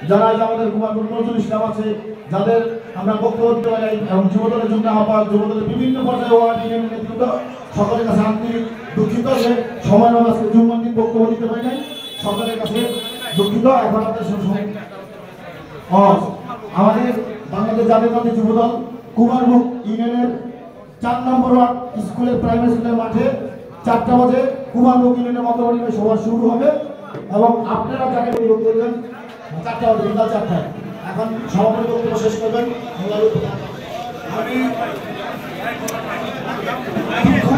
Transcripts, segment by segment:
যারা আমাদের কুমারপুর নজরুল ইসলাম আছে, যাদের আমরা বক্তব্য দিতে পারি এবং যুবদলের জন্য আহ্বান, যুবদলের বিভিন্ন পর্যায়ে ওয়ার্ড ইউনিয়ন নেতৃত্ব সকলের কাছে আন্তরিক দুঃখিত যে সময় আজকে জুম্মান্দিন বক্তব্য দিতে পারি নাই, সকলের কাছে দুঃখিত। এখন আমাদের আমাদের বাংলাদেশ জাতীয়তাবাদী যুবদল কুমারপুর ইউনিয়নের 4 নম্বর ওয়ার্ড স্কুলের প্রাইমারি স্কুলের মাঠে 4টা বাজে কুমারপুর ইউনিয়নের মতবাণী সভা শুরু হবে এবং আপনারা যাকে বিরোধ করবেন 4টা বাজে বিকাল 4টায় এখন সভাপতি বক্তব্য শেষ করবেন। আমি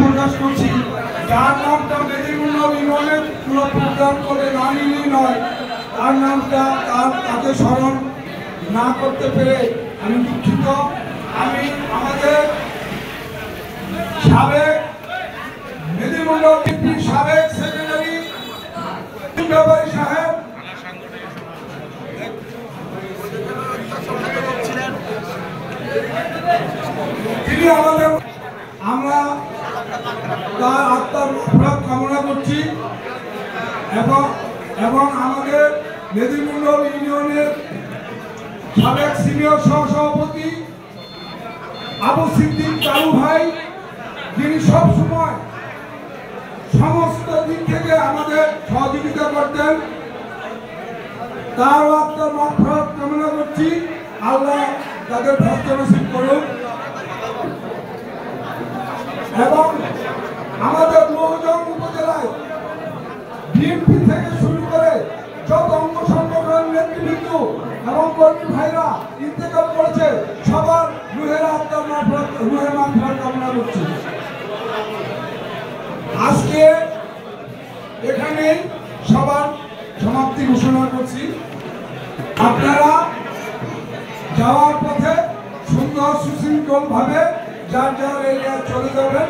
প্রকাশ করছি যার নামটা মেদিনীপুর ইউনিয়নের পুরো প্রোগ্রাম করে না নিলেই নয়, তার নামটা তাকে স্মরণ না করতে পেরে আমি দুঃখিত। আমি আমাদের সাবেক মেদিনীপুর সাবেক সেক্রেটারি ব্যাপারী সাহেব তিনি আমাদের, আমরা তার আত্মার মাগফিরাত কামনা করছি এবং আমাদের মেদিনীপুর ইউনিয়নের সাবেক সিনিয়র সহসভাপতি আবু সিদ্দিক কালু ভাই, যিনি সব সময় সমস্ত দিক থেকে আমাদের সহযোগিতা করতেন, তার আত্মার মাগফিরাত কামনা করছি। আল্লাহ তাদের ভাগ্য নসিব করুন এবং আমাদের মহজং উপজেলায় বিএনপি থেকে শুরু করে যত অঙ্গ সংগঠন নেতৃবৃন্দ এবং কর্মী ভাইরা ইন্তেকাল করেছে, সবার রুহের আত্মার মাগফিরাত কামনা করছি। আজকে এখানে সবার সমাপ্তি ঘোষণা করছি। আপনারা যাওয়ার পথে সুন্দর সুশৃঙ্খল ভাবে যার যার এরিয়া চলে যাবেন।